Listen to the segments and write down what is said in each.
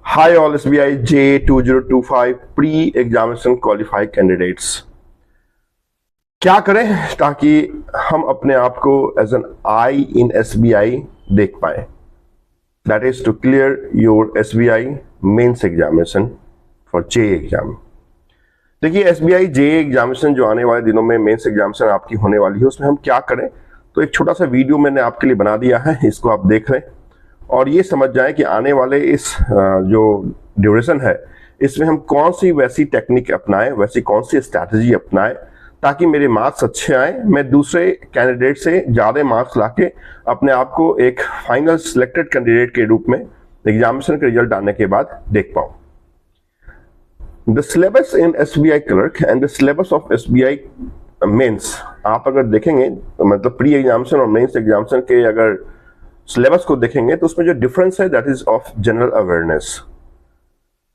Hi all SBI J2025 pre-examination qualified candidates। क्या करें ताकि हम अपने आप को as an I in SBI देख पाए। That is to clear your SBI mains examination for J exam. देखिए SBI J एग्जामिनेशन जो आने वाले दिनों में मेंस एग्जामिनेशन आपकी होने वाली है, उसमें हम क्या करें, तो एक छोटा सा वीडियो मैंने आपके लिए बना दिया है, इसको आप देख लें और ये समझ जाएं कि आने वाले इस जो ड्यूरेशन है इसमें हम कौन सी वैसी टेक्निक अपनाएं, वैसी कौन सी स्ट्रैटेजी अपनाएं ताकि मेरे मार्क्स अच्छे आए, मैं दूसरे कैंडिडेट से ज़्यादा मार्क्स लाके अपने आप को एक फाइनल सिलेक्टेड कैंडिडेट के रूप में एग्जामिनेशन के रिजल्ट आने के बाद देख पाऊँ। The syllabus in SBI clerk and the syllabus of SBI mains आप अगर देखेंगे, मतलब प्री एग्जामिनेशन और मेंस एग्जामिनेशन के अगर सिलेबस को देखेंगे तो उसमें जो डिफरेंस है that is of general awareness.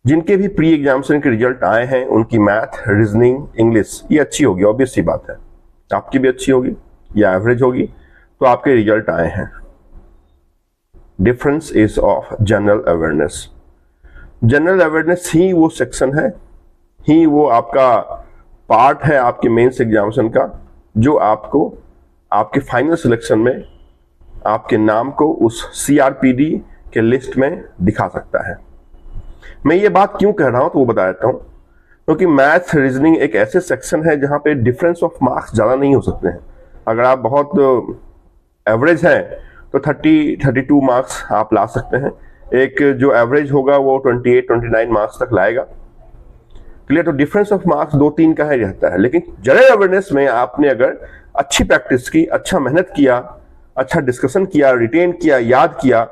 जिनके भी प्री एग्जामिनेशन के रिजल्ट आए हैं उनकी मैथ, रीजनिंग, इंग्लिश ये अच्छी होगी, ऑब्वियस सी बात है, आपकी भी अच्छी होगी या एवरेज होगी, तो आपके रिजल्ट आए हैं। Difference is of general awareness. General awareness ही वो सेक्शन है, ही वो आपका पार्ट है आपके मेंस एग्जामिनेशन का जो आपको आपके फाइनल सिलेक्शन में आपके नाम को उस CRPD के लिस्ट में दिखा सकता है। मैं ये बात क्यों कह रहा हूं तो वो बता देता हूं, क्योंकि मैथ, रीजनिंग एक ऐसे सेक्शन है जहां पे डिफरेंस ऑफ मार्क्स ज़्यादा नहीं हो सकते हैं। अगर आप बहुत एवरेज हैं तो 30-32 मार्क्स आप ला सकते हैं, एक जो एवरेज होगा वो 28-29 मार्क्स तक लाएगा। क्लियर? तो डिफरेंस ऑफ मार्क्स 2-3 का ही रहता है, लेकिन जनरल अवेयरनेस में आपने अगर अच्छी प्रैक्टिस की, अच्छा मेहनत किया, अच्छा डिस्कशन किया, रिटेन किया, याद किया,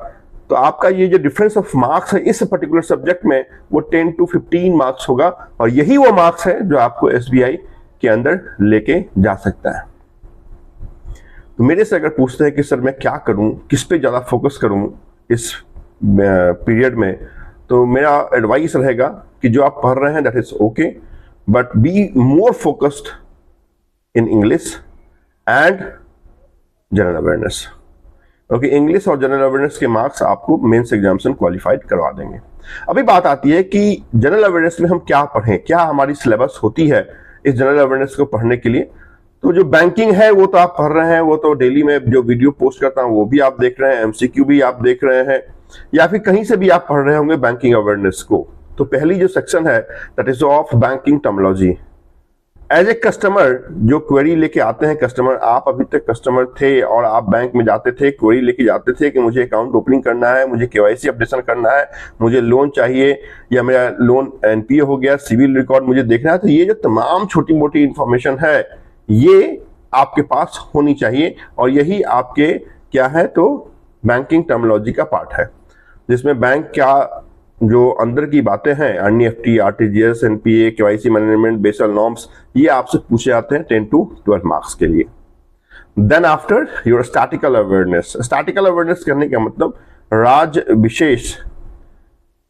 तो आपका ये जो डिफरेंस ऑफ मार्क्स है इस पर्टिकुलर सब्जेक्ट में वो 10-15 मार्क्स होगा और यही वो मार्क्स है जो आपको SBI के अंदर लेके जा सकता है। तो मेरे से अगर पूछते हैं कि सर मैं क्या करूं, किस पे ज़्यादा फोकस करूं इस पीरियड में, तो मेरा एडवाइस रहेगा कि जो आप पढ़ रहे हैं that is okay, but be more focused in English and general awareness, क्योंकि इंग्लिश और जनरल अवेयरनेस के मार्क्स आपको मेंस एग्जामिनेशन क्वालिफाइड करवा देंगे। अभी बात आती है कि जनरल अवेयरनेस में हम क्या पढ़ें, क्या हमारी सिलेबस होती है इस जनरल अवेयरनेस को पढ़ने के लिए। तो जो बैंकिंग है वो तो आप पढ़ रहे हैं, वो तो डेली में जो वीडियो पोस्ट करता हूँ वो भी आप देख रहे हैं, MCQ भी आप देख रहे हैं, या फिर कहीं से भी आप पढ़ रहे होंगे बैंकिंग अवेयरनेस को। तो पहली जो सेक्शन है that is of banking terminology. As a customer जो क्वेरी लेके आते हैं कस्टमर, आप अभी तक कस्टमर थे और आप बैंक में जाते थे, क्वेरी लेके जाते थे कि मुझे अकाउंट ओपनिंग करना है, मुझे KYC अपडेशन करना है, मुझे लोन चाहिए या मेरा लोन NPA हो गया, सिविल रिकॉर्ड मुझे देखना है। तो ये जो तमाम छोटी मोटी इंफॉर्मेशन है ये आपके पास होनी चाहिए और यही आपके क्या है, तो बैंकिंग टर्मिनोलॉजी का पार्ट है, जिसमें बैंक क्या जो अंदर की बातें हैं, NEFT, RTGS, NPA, KYC management, Basel norms, ये आपसे पूछे जाते हैं 10-12 मार्क्स के लिए। Then after your statical awareness. Statical awareness करने का मतलब राज्य विशेष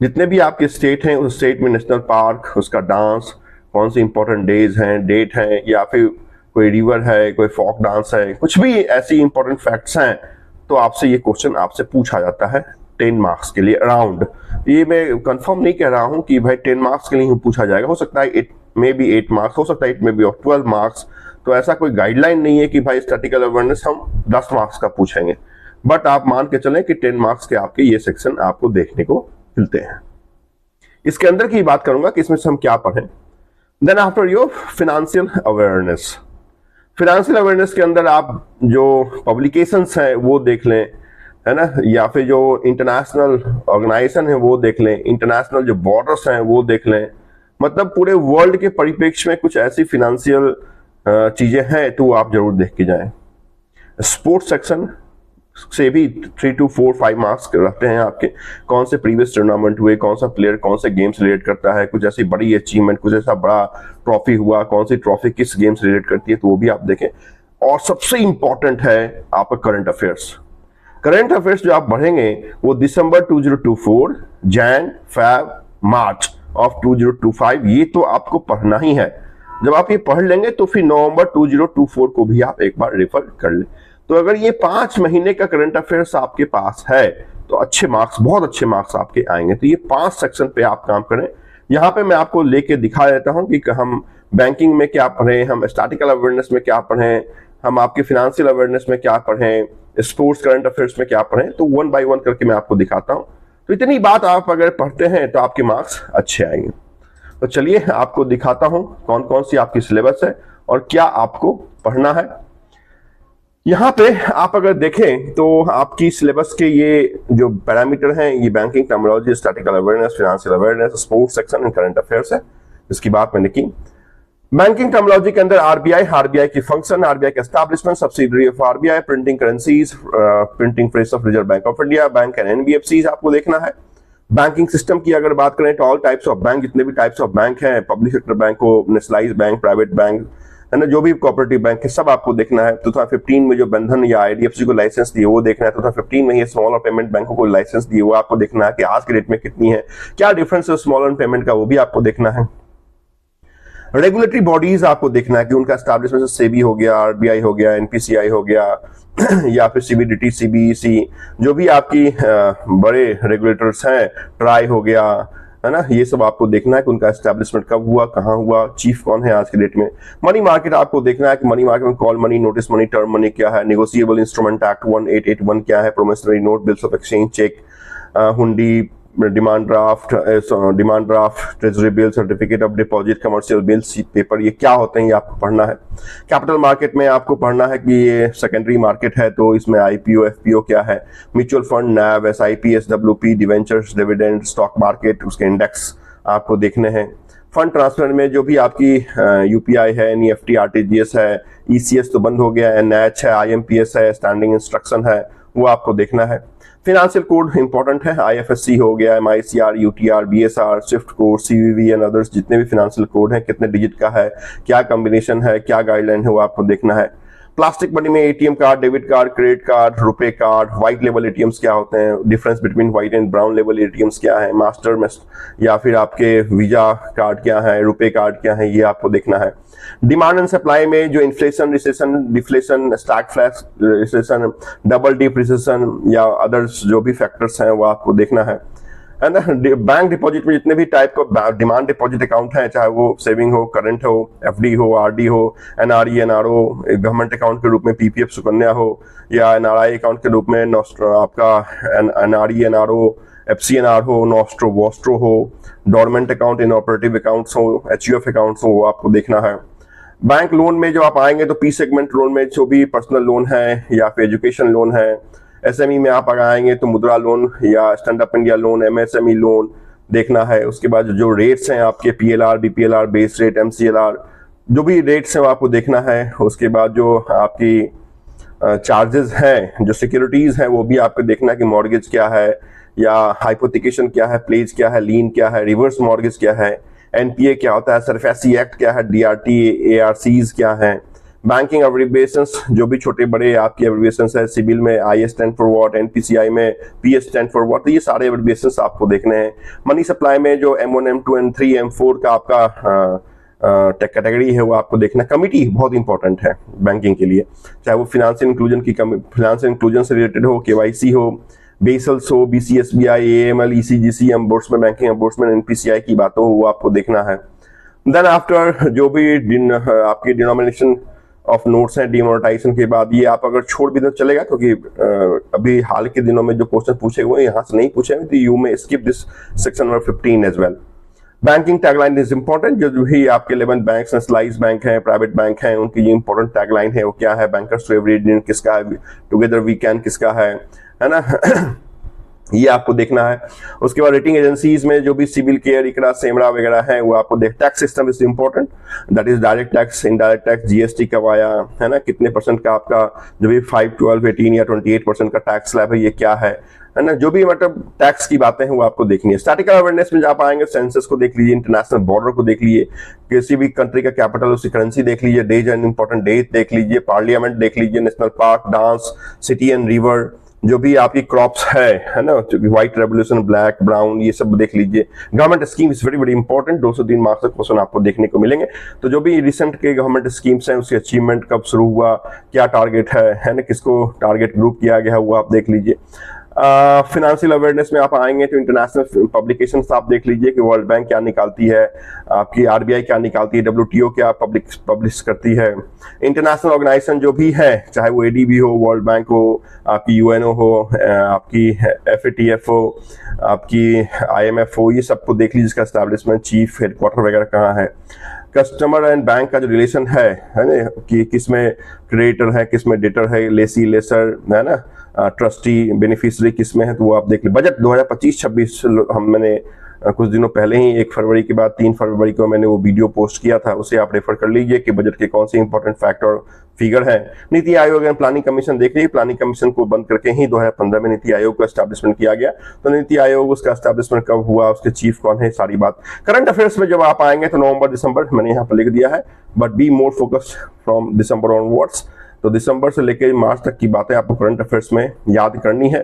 जितने भी आपके स्टेट हैं उस स्टेट में नेशनल पार्क, उसका डांस, कौन सी इंपॉर्टेंट डेज हैं, डेट हैं, या फिर कोई रिवर है, कोई फोक डांस है, कुछ भी ऐसी इंपॉर्टेंट फैक्ट्स हैं, तो आपसे ये क्वेश्चन आपसे पूछा जाता है 10 मार्क्स के लिए अराउंड। ये मैं कंफर्म नहीं कह रहा हूं कि भाई 10 मार्क्स के लिए ही पूछा जाएगा, हो सकता है इट मे बी 8 मार्क्स, हो सकता है इट मे बी 12 मार्क्स। तो ऐसा कोई गाइडलाइन नहीं है कि भाई स्टैटिकल अवेयरनेस हम 10 मार्क्स का पूछेंगे, बट आप मान के चलें कि 10 मार्क्स के आपके ये सेक्शन आपको देखने को मिलते हैं। इसके अंदर की बात करूंगा कि इसमें से हम क्या पढ़ें। Then after your financial awareness. Financial awareness के अंदर आप जो पब्लिकेशंस हैं वो देख लें, है ना, या फिर जो इंटरनेशनल ऑर्गेनाइजेशन है वो देख लें, इंटरनेशनल जो बॉर्डर्स हैं वो देख लें, मतलब पूरे वर्ल्ड के परिप्रेक्ष्य में कुछ ऐसी फिनेंशियल चीजें हैं तो वो आप जरूर देख के जाएं। स्पोर्ट्स सेक्शन से भी 3-4-5 मार्क्स रहते हैं आपके, कौन से प्रीवियस टूर्नामेंट हुए, कौन सा प्लेयर कौन से गेम से रिलेट करता है, कुछ ऐसी बड़ी अचीवमेंट, कुछ ऐसा बड़ा ट्रॉफी हुआ, कौन सी ट्रॉफी किस गेम से रिलेट करती है, तो वो भी आप देखें। और सबसे इंपॉर्टेंट है आपका करंट अफेयर्स। करंट अफेयर्स जो आप पढ़ेंगे वो दिसंबर 2024, जैन, फेब, मार्च ऑफ 2025, ये तो आपको पढ़ना ही है। जब आप ये पढ़ लेंगे तो फिर नवंबर 2024 को भी आप एक बार रेफर कर लें। तो अगर ये 5 महीने का करंट अफेयर्स आपके पास है तो अच्छे मार्क्स, बहुत अच्छे मार्क्स आपके आएंगे। तो ये 5 सेक्शन पे आप काम करें। यहाँ पे मैं आपको लेके दिखा देता हूँ कि हम बैंकिंग में क्या पढ़ें, हम स्टैटिकल अवेयरनेस में क्या पढ़ें, हम आपके फिनेंशियल अवेयरनेस में क्या पढ़ें, स्पोर्ट्स करंट अफेयर्स में क्या पढ़ें। तो 1 बाय 1 करके मैं आपको दिखाता हूँ। तो इतनी बात आप अगर पढ़ते हैं तो आपके मार्क्स अच्छे आएंगे। तो चलिए आपको दिखाता हूं कौन कौन सी आपकी सिलेबस है और क्या आपको पढ़ना है। यहां पे आप अगर देखें तो आपकी सिलेबस के ये जो पैरामीटर हैं, ये banking terminology, statistical awareness, financial awareness, sports section and current affairs है। इसकी बात मैंने की। बैंकिंग टर्मिनोलॉजी के अंदर आरबीआई की फंक्शन, आरबीआई का establishment, subsidiary of RBI, printing currencies, printing press of reserve bank of India, bank and NBFCs आपको देखना है। बैंकिंग सिस्टम की अगर बात करें तो ऑल टाइप्स ऑफ बैंक, जितने भी टाइप्स ऑफ बैंक हैं, पब्लिक सेक्टर बैंक हो, नेशनलाइज्ड बैंक, प्राइवेट बैंक है ना, जो भी कोऑपरेटिव बैंक है, सब आपको देखना है। 2015 में जो बंधन या आईडीएफसी को लाइसेंस दिए वो देखना है। 2015 में ये स्मॉल और पेमेंट बैंकों को लाइसेंस दिए वो आपको देखना है कि आज के डेट में कितनी है, क्या डिफरेंस है स्मॉल और पेमेंट का, वो भी आपको देखना है। रेगुलेटरी बॉडीज आपको देखना है कि उनका एस्टैब्लिशमेंट सेबी हो गया, आरबीआई हो गया, एनपीसीआई हो गया या फिर सीबीडीटी, सीबीईसी, जो भी आपकी बड़े रेगुलेटर्स हैं, ट्राई हो गया, है ना, ये सब आपको देखना है कि उनका एस्टैब्लिशमेंट कब हुआ, कहाँ हुआ, चीफ कौन है आज के डेट में। मनी मार्केट आपको देखना है कि मनी मार्केट में call money, notice money, term money क्या है, नेगोशिएबल इंस्ट्रूमेंट एक्ट 1881 क्या है, promissory note, bills of exchange, cheque, hundi, demand draft, treasury bill, certificate of deposit, commercial bills, paper, ये क्या होते हैं ये आपको पढ़ना है। कैपिटल मार्केट में आपको पढ़ना है कि ये सेकेंडरी मार्केट है तो इसमें आईपीओ, एफपीओ क्या है, mutual fund, NAV, SIP, SWP, debentures, dividend, stock market, उसके इंडेक्स आपको देखने हैं। फंड ट्रांसफर में जो भी आपकी यूपीआई है, एनईएफटी, आरटीजीएस है, ईसीएस तो बंद हो गया है, एनएच है, आईएमपीएस है, स्टैंडिंग इंस्ट्रक्शन है, वो आपको देखना है। फिनेंशियल कोड इंपॉर्टेंट है, आईएफएससी हो गया, MICR, UTR, BSR, Swift code, CVV and others, जितने भी फिनेंशियल कोड हैं, कितने डिजिट का है, क्या कॉम्बिनेशन है, क्या गाइडलाइन है, वो आपको देखना है। प्लास्टिक मनी में ATM card, debit card, credit card, रुपए कार्ड, व्हाइट लेवल एटीएम्स क्या होते हैं, difference between white and brown level ATMs क्या है, मास्टर या फिर आपके वीजा कार्ड क्या है, रुपए कार्ड क्या है, ये आपको देखना है। डिमांड एंड सप्लाई में जो inflation, recession, deflation, stagflation, recession, double dip recession या अदर्स जो भी फैक्टर्स हैं वो आपको देखना है ना। बैंक डिपॉजिट में जितने भी टाइप का डिमांड डिपॉजिट अकाउंट है, चाहे वो सेविंग हो, करंट हो, एफडी हो, आरडी हो, एनआरई, एनआरओ, गवर्नमेंट अकाउंट के रूप में पीपीएफ सुकन्या हो, या एनआरआई अकाउंट के रूप में आपका एनआरई, एनआरओ, एफसीएनआर हो, नॉस्ट्रो, वॉस्ट्रो हो, डोरमेंट अकाउंट, इनऑपरेटिव अकाउंट्स हो, एचयूएफ अकाउंट्स हो, वो आपको देखना है। बैंक लोन में जो आप आएंगे तो पी सेगमेंट लोन में जो भी पर्सनल लोन है या फिर एजुकेशन लोन है, एसएमई में आप अगर आएंगे तो मुद्रा लोन या stand up India loan, MSME loan देखना है। उसके बाद जो रेट्स हैं आपके पीएलआर, बीपीएलआर, बेस रेट, एमसीएलआर, जो भी रेट्स हैं वो आपको देखना है। उसके बाद जो आपकी चार्जेस हैं, जो सिक्योरिटीज हैं, वो भी आपको देखना है कि मॉर्गेज क्या है या हाइपोथिकेशन क्या है, प्लेज क्या है, लीन क्या है, रिवर्स मॉर्गेज क्या है, एनपीए क्या होता है, सरफेसी एक्ट क्या है, डीआरटी, एआरसीज क्या है, बैंकिंग एब्रिविएशंस, जो भी छोटे बड़े आपकी एब्रिविएशंस है, सिविल में I stand for what, NPCI में पीएस स्टैंड फॉर व्हाट, तो ये सारे एब्रिविएशंस आपको देखने हैं। मनी सप्लाई में जो M1, M2, M3, M4 का आपका कैटेगरी है वो आपको देखना। कमिटी बहुत इंपॉर्टेंट है बैंकिंग के लिए, चाहे वो फिनेंशियल इंक्लूजन से रिलेटेड हो, केवाईसी हो, बेसल्स हो, बीसीएसबीआई, एएमएल, ईसीजीसी, एम्बोर्समेंट बैंकिंग, एम्बोर्समेंट, एनपीसीआई की बातों हो, वो आपको देखना है। देन आफ्टर जो भी आपकी डिनोमिनेशन ऑफ नोट्स हैं, डिमोनेटाइजेशन के बाद ये आप अगर छोड़ भी तो चलेगा, क्योंकि अभी हाल के दिनों में जो क्वेश्चन पूछे हुए यहाँ से नहीं पूछे तो you may skip this section number 15 as well. Banking tagline is important, जो भी आपके 11 बैंक, नेशनलाइज्ड बैंक हैं, प्राइवेट बैंक हैं, उनकी ये इंपॉर्टेंट टैगलाइन है वो क्या है, बैंकर्स टू एवरी इंडियन किसका है, टुगेदर वी कैन किसका है ना ये आपको देखना है। उसके बाद रेटिंग एजेंसीज में जो भी सिविल केयर, इकरा, सेमरा वगैरह है वो आपको देख। Tax system is important, that is direct tax, indirect tax, GST कब आया है ना, कितने परसेंट का आपका जो भी 5, 12, 18 या 28% का टैक्स स्लैब है ये क्या है ना, जो भी मतलब टैक्स की बातें हैं वो आपको देखनी है। स्टैटिकल अवेयरनेस में आप आएंगे, सेंसस को देख लीजिए, इंटरनेशनल बॉर्डर को देख लीजिए, किसी भी कंट्री का कैपिटल उसकी करेंसी देख लीजिए, डेज एंड इंपॉर्टेंट डेट देख लीजिए, पार्लियामेंट देख लीजिए, national park, dance, city and river, जो भी आपकी क्रॉप्स है ना, जो व्हाइट रेवोल्यूशन, ब्लैक, ब्राउन, ये सब देख लीजिए। Government scheme is very very important, 203 marks तक क्वेश्चन आपको देखने को मिलेंगे। तो जो भी रिसेंट के गवर्नमेंट स्कीम्स हैं उसकी अचीवमेंट कब शुरू हुआ, क्या टारगेट है ना, किसको टारगेट ग्रुप किया गया है, वो आप देख लीजिए। फिनेंशियल अवेयरनेस में आप आएंगे तो इंटरनेशनल पब्लिकेशंस आप देख लीजिए कि वर्ल्ड बैंक क्या निकालती है, आपकी आरबीआई क्या निकालती है, डब्ल्यूटीओ क्या पब्लिश करती है। इंटरनेशनल ऑर्गेनाइजेशन जो भी है, चाहे वो एडीबी हो, वर्ल्ड बैंक हो, आपकी यूएनओ हो, आपकी एफएटीएफ हो, आपकी आईएमएफ हो, ये सबको देख लीजिए इसका एस्टैब्लिशमेंट, चीफ हेडक्वार्टर वगैरह कहाँ है। कस्टमर एंड बैंक का जो रिलेशन है ना, कि किसमें क्रेडिटर है, किसमें डेटर है, लेसी लेसर है ना, ट्रस्टी बेनिफिशियरी किसमें है, तो वो आप देख ले। बजट 2025-26 मैंने कुछ दिनों पहले ही 1 फरवरी के बाद 3 फरवरी को मैंने वो वीडियो पोस्ट किया था, उसे आप रेफर कर लीजिए कि बजट के कौन से इंपॉर्टेंट फैक्टर फिगर है। NITI Aayog and planning commission देख लीजिए, प्लानिंग कमीशन को बंद करके ही 2015 में नीति आयोग का एस्टैब्लिशमेंट किया गया। तो नीति आयोग, उसका एस्टैब्लिशमेंट कब हुआ, उसके चीफ कौन है, सारी बात। करंट अफेयर्स में जब आप आएंगे तो नवंबर दिसंबर मैंने यहाँ पर लिख दिया है, but be more focused from December onwards. तो दिसंबर से लेकर मार्च तक की बातें आपको करंट अफेयर्स में याद करनी है,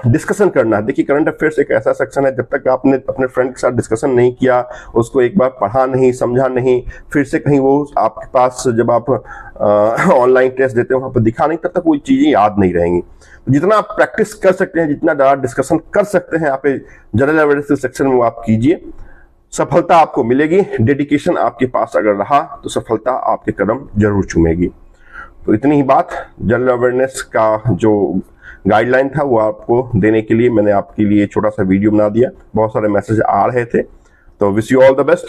डिस्कशन करना है। देखिए करंट अफेयर्स एक ऐसा सेक्शन है, जब तक आपने अपने फ्रेंड के साथ डिस्कशन नहीं किया, उसको एक बार पढ़ा नहीं, समझा नहीं, फिर से कहीं वो आपके पास जब आप ऑनलाइन टेस्ट देते हो वहां पर दिखा नहीं, तब तक वो चीजें याद नहीं रहेंगी। तो जितना आप प्रैक्टिस कर सकते हैं, जितना ज़्यादा डिस्कशन कर सकते हैं आप जनरल अवेयरनेस सेक्शन में, वो आप कीजिए, सफलता आपको मिलेगी। डेडिकेशन आपके पास अगर रहा तो सफलता आपके कदम जरूर चूमेगी। तो इतनी ही बात जनरल अवेयरनेस का जो गाइडलाइन था वो आपको देने के लिए मैंने आपके लिए छोटा सा वीडियो बना दिया। बहुत सारे मैसेज आ रहे थे, तो wish you all the best.